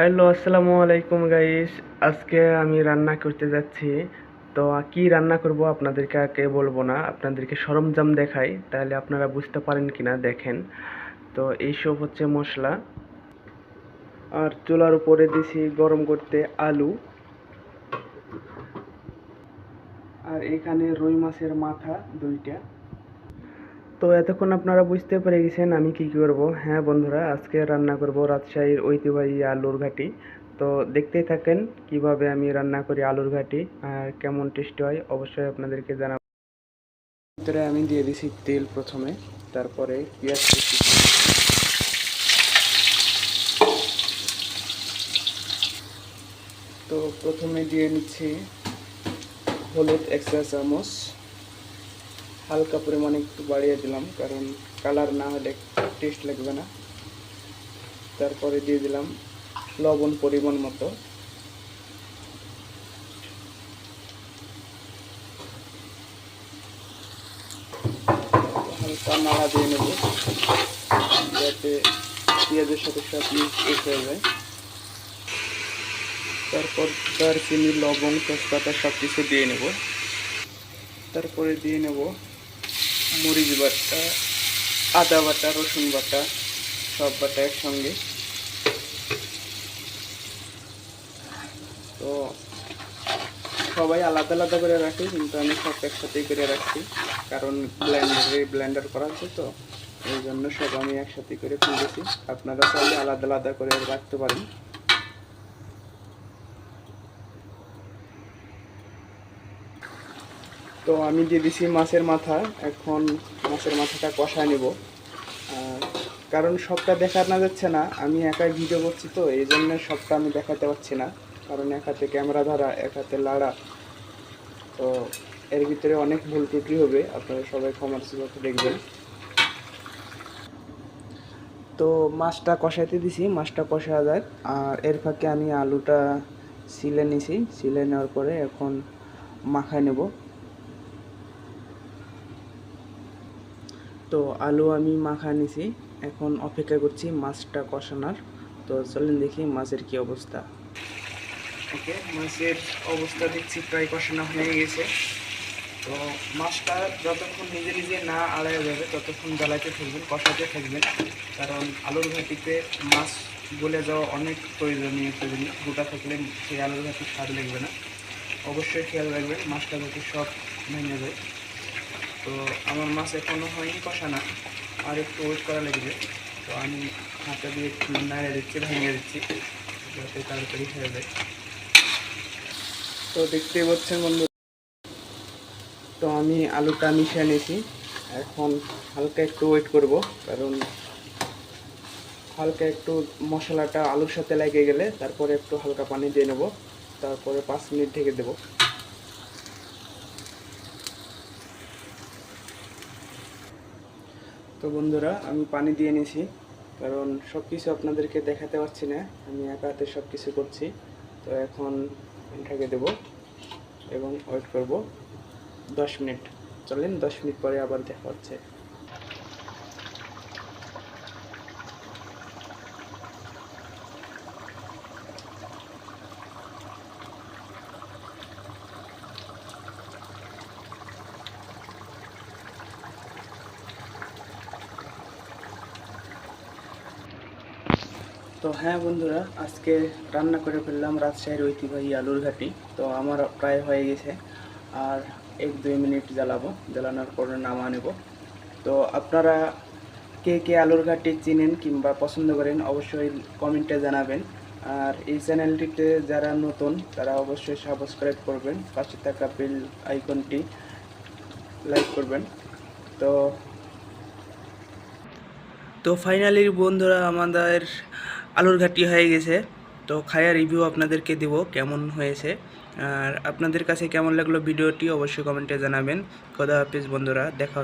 Hello, আসসালামু আলাইকুম guys. আজকে আমি রান্না করতে যাচ্ছি। তো কি রান্না করব আপনাদেরকে আগে বলবো না, আপনাদেরকে সরঞ্জাম দেখাই, তাহলে আপনারা বুঝতে পারেন কিনা দেখেন। তো এইসব হচ্ছে মশলা, আর চুলার উপরে দিছি গরম করতে আলু, আর এখানে রুই মাছের মাথা দুইটা। তো এতক্ষণ আপনারা বুঝতে পেরে গেছেন আমি কি করব। হ্যাঁ বন্ধুরা, আজকে রান্না করব রাজশাহীর ঐতিহ্যবাহী আলুর ঘাটি। তো দেখতেই থাকেন কিভাবে আমি রান্না করি আলুর ঘাটি, আর কেমন টেস্টি হয় অবশ্যই আপনাদেরকে জানাবো। ভিতরে আমি দিয়ে দিছি তেল প্রথমে, তারপরে পেঁয়াজ কুচি দিয়ে, তো প্রথমে দিয়ে নিচ্ছি হলুদ 1 চা চামচ, হালকা পরিমাণে একটু বাড়িয়ে দিলাম কারণ কালার না হলে টেস্ট লাগবে না। তারপরে দিয়ে দিলাম লবণ পরিমাণ মতো, হালকা নাড়া দিয়ে নেব যাতে পেঁয়াজের সাথে সব মিক্স হয়ে যায়। তারপর দারচিনি, লবঙ্গ, তেজপাতা সব কিছু দিয়ে নেব। তারপরে দিয়ে নেব মরিচ বাটা, আদা বাটা, রসুন বাটা, সব বাটা একসঙ্গে। তো সবাই আলাদা আলাদা করে রাখি, কিন্তু আমি সব একসাথেই করে রাখছি কারণ ব্লেন্ডার করা আছে, তো এই জন্য সব আমি একসাথে করে ফেলেছি। আপনারা চাইলে আলাদা আলাদা করে রাখতে পারেন। তো আমি দিয়ে দিছি মাছের মাথা। এখন মাছের মাথাটা কষায় নেব, কারণ সবটা দেখানো যাচ্ছে না, আমি একাই ভিডিও করছি, তো এই জন্য সবটা আমি দেখাতে পারছি না, কারণ এক হাতে ক্যামেরা ধরা, এক হাতে লাড়া। তো এর ভিতরে অনেক ভুল ত্রুটি হবে, আপনারা সবাই ক্ষমার সুযোগে দেখবেন। তো মাছটা কষাইতে দিছি, মাছটা কষা যাক, আর এর ফাঁকে আমি আলুটা সিলে নিছি। সিলে নেওয়ার পরে এখন মাখায় নেব। তো আলু আমি মাখা নিছি, এখন অপেক্ষা করছি মাছটা কষানোর। তো চলেন দেখি মাছের কি অবস্থা। ওকে, মাছের অবস্থা দেখছি প্রায় কষানো হয়ে গেছে। তো মাছটা যতক্ষণ নিজে নিজে না আড়াইয়া যাবে ততক্ষণ জ্বালাতে থাকবেন, কষাতে থাকবেন, কারণ আলুর ঘাটিতে মাছ গলে যাওয়া অনেক প্রয়োজনীয়। গোটা থাকলে সেই আলুর ঘাটি স্বাদ লাগবে না। অবশ্যই খেয়াল রাখবেন মাছটা যাতে সব ভেঙে যায়। তো আমার মাছ এখনও হয়নি কষানো, আর একটু ওয়েট করা লাগবে। তো আমি হাতটা দিয়ে একটু নাড়িয়ে দিচ্ছি, ভেঙে দিচ্ছি যাতে তাড়াতাড়ি হয়ে যায়। তো দেখতেই পাচ্ছেন বন্ধু, তো আমি আলুটা মিশিয়ে নিয়েছি। এখন হালকা একটু ওয়েট করব, কারণ হালকা একটু মশলাটা আলুর সাথে লেগে গেলে তারপরে একটু হালকা পানি দিয়ে নেব, তারপরে 5 মিনিট ঢেকে দেব। তো বন্ধুরা, আমি পানি দিয়ে নিয়েছি, কারণ সব কিছু আপনাদেরকে দেখাতে পারছি না, আমি একা হাতে সব কিছু করছি। তো এখন ঢেকে দেব এবং ওয়েট করব 10 মিনিট। চলেন 10 মিনিট পরে আবার দেখা হচ্ছে। তো হ্যাঁ বন্ধুরা, আজকে রান্না করে ফেললাম রাজশাহীর ঐতিহ্যবাহী আলুর ঘাটি। তো আমার প্রায় হয়ে গেছে, আর 1-2 মিনিট জ্বালাবো, জ্বালানোর পরে নামা নেব। তো আপনারা কে কে আলুর ঘাটি চিনেন কিংবা পছন্দ করেন অবশ্যই কমেন্টে জানাবেন। আর এই চ্যানেলটিতে যারা নতুন তারা অবশ্যই সাবস্ক্রাইব করবেন, পাশে থাকা বেল আইকনটি লাইক করবেন। তো তো ফাইনালি বন্ধুরা, আমাদের আলুর ঘাটি হয়ে গেছে। তো খায়া রিভিউ আপনাদেরকে দেব কেমন হয়েছে, আর আপনাদের কাছে কেমন লাগলো ভিডিওটি অবশ্যই কমেন্টে জানাবেন। খোদা হাফিজ বন্ধুরা, দেখা